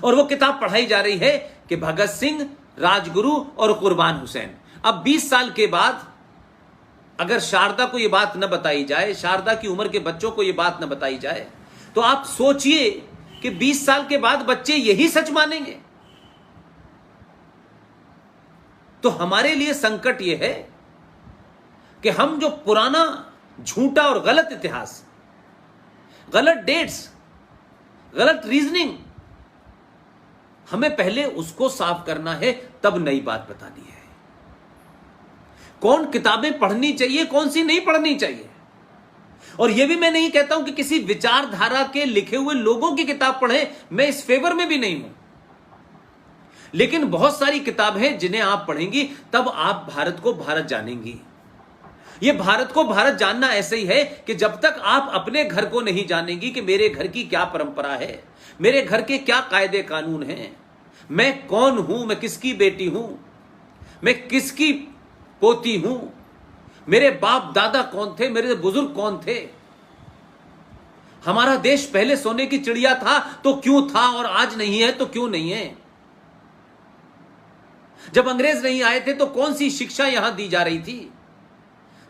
और वो किताब पढ़ाई जा रही है कि भगत सिंह, राजगुरु और कुर्बान हुसैन। अब 20 साल के बाद अगर शारदा को यह बात न बताई जाए, शारदा की उम्र के बच्चों को यह बात न बताई जाए, तो आप सोचिए कि 20 साल के बाद बच्चे यही सच मानेंगे। तो हमारे लिए संकट यह है कि हम जो पुराना झूठा और गलत इतिहास, गलत डेट्स, गलत रीजनिंग, हमें पहले उसको साफ करना है, तब नई बात बतानी है। कौन किताबें पढ़नी चाहिए, कौन सी नहीं पढ़नी चाहिए। और यह भी मैं नहीं कहता हूं कि किसी विचारधारा के लिखे हुए लोगों की किताब पढ़ें, मैं इस फेवर में भी नहीं हूं। लेकिन बहुत सारी किताब हैं जिन्हें आप पढ़ेंगी तब आप भारत को भारत जानेंगी। यह भारत को भारत जानना ऐसे ही है कि जब तक आप अपने घर को नहीं जानेंगी कि मेरे घर की क्या परंपरा है, मेरे घर के क्या कायदे कानून हैं, मैं कौन हूं, मैं किसकी बेटी हूं, मैं किसकी पोती हूं, मेरे बाप दादा कौन थे, मेरे बुजुर्ग कौन थे, हमारा देश पहले सोने की चिड़िया था तो क्यों था और आज नहीं है तो क्यों नहीं है, जब अंग्रेज नहीं आए थे तो कौन सी शिक्षा यहां दी जा रही थी,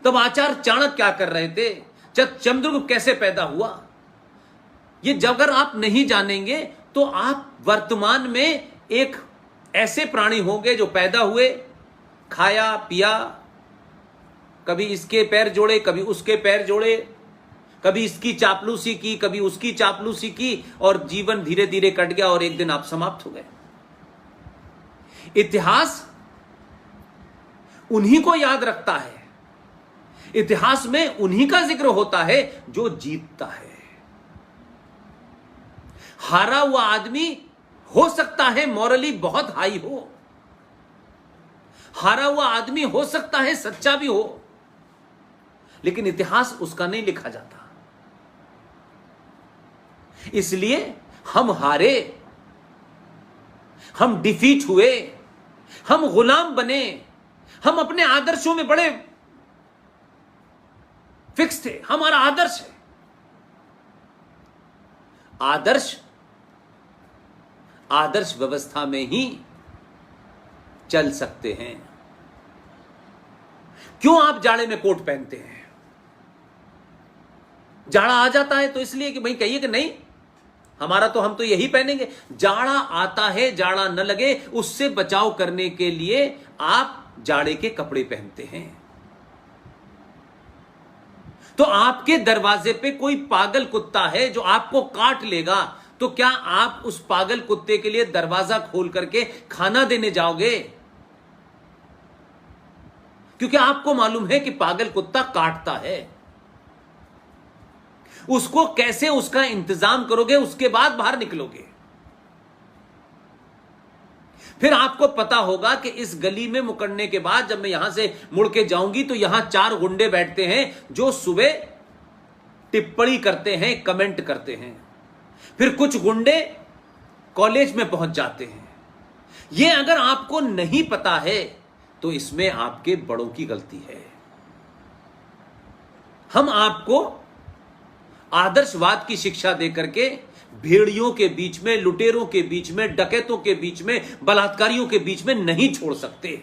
तब आचार्य चाणक्य क्या कर रहे थे, चंद्रगुप्त कैसे पैदा हुआ। ये जब अगर आप नहीं जानेंगे तो आप वर्तमान में एक ऐसे प्राणी होंगे जो पैदा हुए, खाया पिया, कभी इसके पैर जोड़े, कभी उसके पैर जोड़े, कभी इसकी चापलूसी की, कभी उसकी चापलूसी की, और जीवन धीरे धीरे कट गया और एक दिन आप समाप्त हो गए। इतिहास उन्हीं को याद रखता है, इतिहास में उन्हीं का जिक्र होता है जो जीतता है। हारा हुआ आदमी हो सकता है मॉरली बहुत हाई हो, हारा हुआ आदमी हो सकता है सच्चा भी हो, लेकिन इतिहास उसका नहीं लिखा जाता। इसलिए हम हारे, हम डिफीट हुए, हम गुलाम बने, हम अपने आदर्शों में बड़े फिक्स थे। हमारा आदर्श है, आदर्श व्यवस्था में ही चल सकते हैं। क्यों आप जाड़े में कोट पहनते हैं? जाड़ा आ जाता है तो इसलिए कि भाई कहिए कि नहीं हमारा तो, हम तो यही पहनेंगे। जाड़ा आता है, जाड़ा न लगे उससे बचाव करने के लिए आप जाड़े के कपड़े पहनते हैं। तो आपके दरवाजे पे कोई पागल कुत्ता है जो आपको काट लेगा, तो क्या आप उस पागल कुत्ते के लिए दरवाजा खोल करके खाना देने जाओगे? क्योंकि आपको मालूम है कि पागल कुत्ता काटता है। उसको कैसे उसका इंतजाम करोगे, उसके बाद बाहर निकलोगे। फिर आपको पता होगा कि इस गली में मुकरने के बाद जब मैं यहां से मुड़ के जाऊंगी तो यहां 4 गुंडे बैठते हैं जो सुबह टिप्पणी करते हैं, कमेंट करते हैं। फिर कुछ गुंडे कॉलेज में पहुंच जाते हैं। यह अगर आपको नहीं पता है तो इसमें आपके बड़ों की गलती है। हम आपको आदर्शवाद की शिक्षा देकर के भेड़ियों के बीच में, लुटेरों के बीच में, डकैतों के बीच में, बलात्कारियों के बीच में नहीं छोड़ सकते।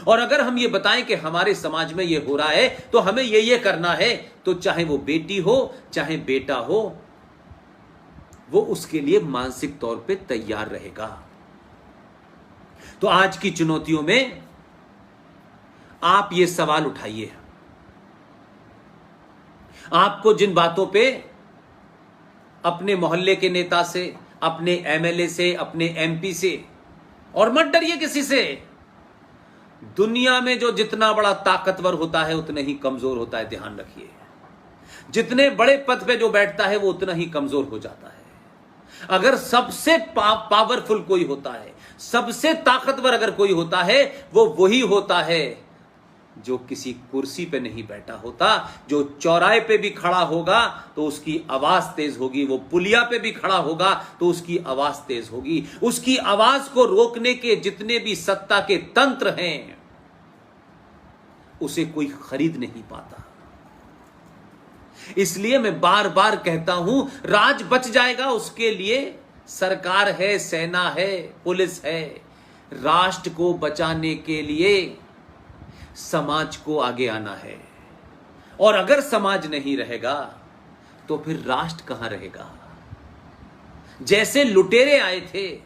और अगर हम ये बताएं कि हमारे समाज में ये हो रहा है तो हमें ये करना है, तो चाहे वो बेटी हो चाहे बेटा हो, वो उसके लिए मानसिक तौर पे तैयार रहेगा। तो आज की चुनौतियों में आप ये सवाल उठाइए। आपको जिन बातों पे अपने मोहल्ले के नेता से, अपने एमएलए से, अपने एमपी से, और मत डरिए किसी से, दुनिया में जो जितना बड़ा ताकतवर होता है उतना ही कमजोर होता है। ध्यान रखिए, जितने बड़े पद पे जो बैठता है वो उतना ही कमजोर हो जाता है। अगर सबसे पावरफुल कोई होता है, सबसे ताकतवर अगर कोई होता है, वो वही होता है जो किसी कुर्सी पे नहीं बैठा होता। जो चौराहे पे भी खड़ा होगा तो उसकी आवाज तेज होगी, वो पुलिया पे भी खड़ा होगा तो उसकी आवाज तेज होगी। उसकी आवाज को रोकने के जितने भी सत्ता के तंत्र हैं उसे कोई खरीद नहीं पाता। इसलिए मैं बार बार कहता हूं, राज बच जाएगा उसके लिए सरकार है, सेना है, पुलिस है। राष्ट्र को बचाने के लिए समाज को आगे आना है। और अगर समाज नहीं रहेगा तो फिर राष्ट्र कहां रहेगा? जैसे लुटेरे आए थे,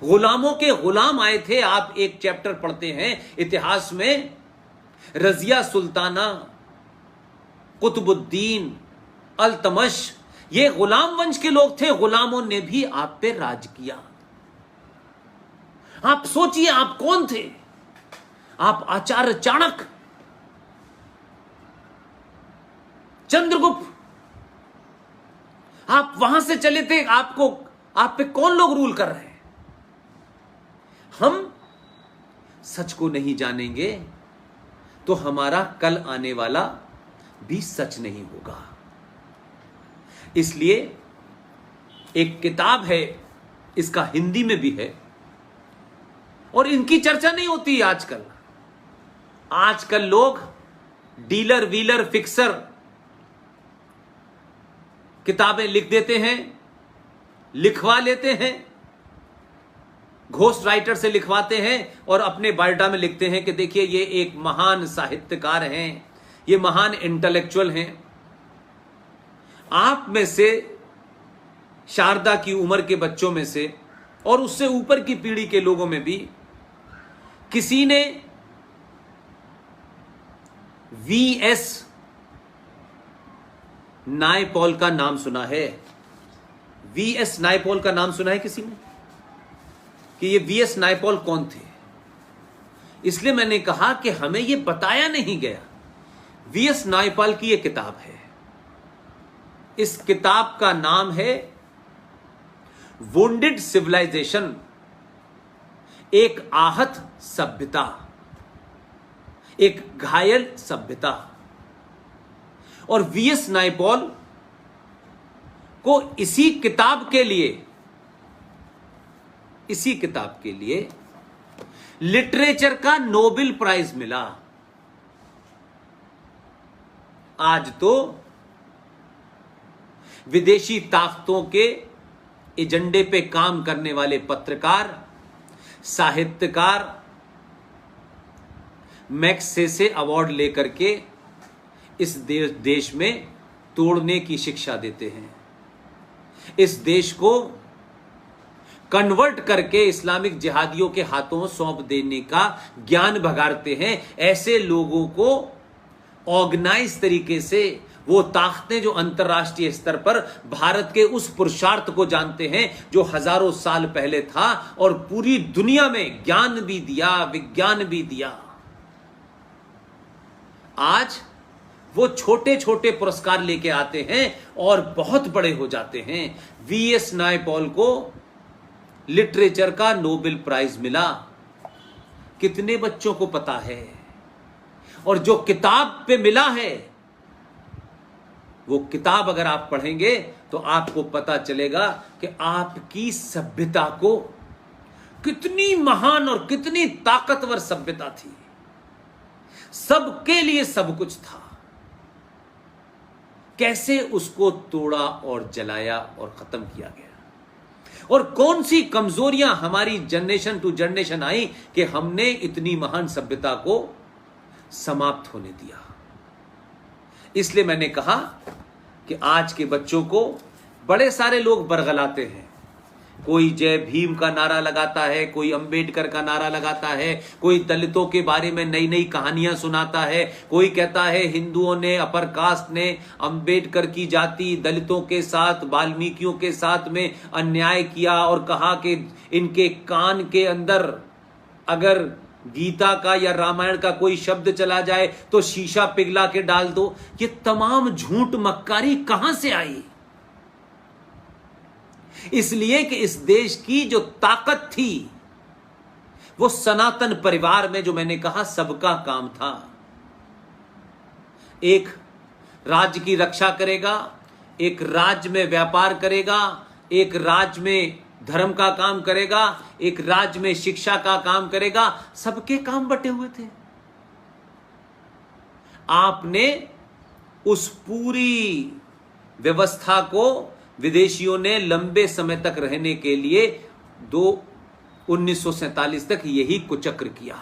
गुलामों के गुलाम आए थे। आप एक चैप्टर पढ़ते हैं इतिहास में, रजिया सुल्ताना, कुतुबुद्दीन, अल्तमश, ये गुलाम वंश के लोग थे। गुलामों ने भी आप पे राज किया। आप सोचिए, आप कौन थे? आप आचार्य चाणक्य, चंद्रगुप्त, आप वहां से चले थे। आप पे कौन लोग रूल कर रहे हैं? हम सच को नहीं जानेंगे तो हमारा कल आने वाला भी सच नहीं होगा। इसलिए एक किताब है, इसका हिंदी में भी है, और इनकी चर्चा नहीं होती आजकल। आजकल लोग डीलर वीलर फिक्सर किताबें लिख देते हैं, लिखवा लेते हैं, घोस्ट राइटर से लिखवाते हैं और अपने बायोडाटा में लिखते हैं कि देखिए ये एक महान साहित्यकार हैं, ये महान इंटेलेक्चुअल हैं। आप में से, शारदा की उम्र के बच्चों में से और उससे ऊपर की पीढ़ी के लोगों में भी किसी ने वीएस नायपॉल का नाम सुना है? वीएस नायपॉल का नाम सुना है किसी ने? कि ये वीएस नायपॉल कौन थे? इसलिए मैंने कहा कि हमें ये बताया नहीं गया। वीएस नायपॉल की ये किताब है। इस किताब का नाम है वुंडेड सिविलाइजेशन, एक आहत सभ्यता, एक घायल सभ्यता। और वीएस नायपॉल को इसी किताब के लिए लिटरेचर का नोबेल प्राइज मिला। आज तो विदेशी ताकतों के एजेंडे पे काम करने वाले पत्रकार, साहित्यकार मैग्सेसे अवार्ड लेकर के इस देश में तोड़ने की शिक्षा देते हैं। इस देश को कन्वर्ट करके इस्लामिक जिहादियों के हाथों सौंप देने का ज्ञान भगाड़ते हैं। ऐसे लोगों को ऑर्गेनाइज तरीके से वो ताकतें जो अंतर्राष्ट्रीय स्तर पर भारत के उस पुरुषार्थ को जानते हैं जो हजारों साल पहले था और पूरी दुनिया में ज्ञान भी दिया, विज्ञान भी दिया, आज वो छोटे छोटे पुरस्कार लेके आते हैं और बहुत बड़े हो जाते हैं। वीएस नायपॉल को लिटरेचर का नोबेल प्राइज मिला। कितने बच्चों को पता है? और जो किताब पे मिला है, वो किताब अगर आप पढ़ेंगे तो आपको पता चलेगा कि आपकी सभ्यता को कितनी महान और कितनी ताकतवर सभ्यता थी। सबके लिए सब कुछ था, कैसे उसको तोड़ा और जलाया और खत्म किया गया। और कौन सी कमजोरियां हमारी जनरेशन टू जनरेशन आई कि हमने इतनी महान सभ्यता को समाप्त होने दिया। इसलिए मैंने कहा कि आज के बच्चों को बड़े सारे लोग बरगलाते हैं। कोई जय भीम का नारा लगाता है, कोई अंबेडकर का नारा लगाता है, कोई दलितों के बारे में नई नई कहानियां सुनाता है, कोई कहता है हिंदुओं ने, अपर कास्ट ने अंबेडकर की जाति दलितों के साथ, वाल्मीकियों के साथ में अन्याय किया और कहा कि इनके कान के अंदर अगर गीता का या रामायण का कोई शब्द चला जाए तो शीशा पिघला के डाल दो। ये तमाम झूठ मक्कारी कहां से आई? इसलिए कि इस देश की जो ताकत थी वो सनातन परिवार में, जो मैंने कहा सबका काम था। एक राज्य की रक्षा करेगा, एक राज्य में व्यापार करेगा, एक राज्य में धर्म का काम करेगा, एक राज्य में शिक्षा का काम करेगा। सबके काम बटे हुए थे। आपने उस पूरी व्यवस्था को विदेशियों ने लंबे समय तक रहने के लिए 1947 तक यही कुचक्र किया।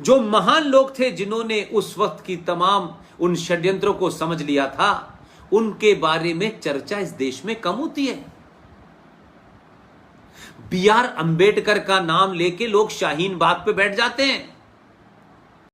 जो महान लोग थे जिन्होंने उस वक्त की तमाम उन षड्यंत्रों को समझ लिया था, उनके बारे में चर्चा इस देश में कम होती है। बी आर अंबेडकर का नाम लेके लोग शाहीन बाग पे बैठ जाते हैं।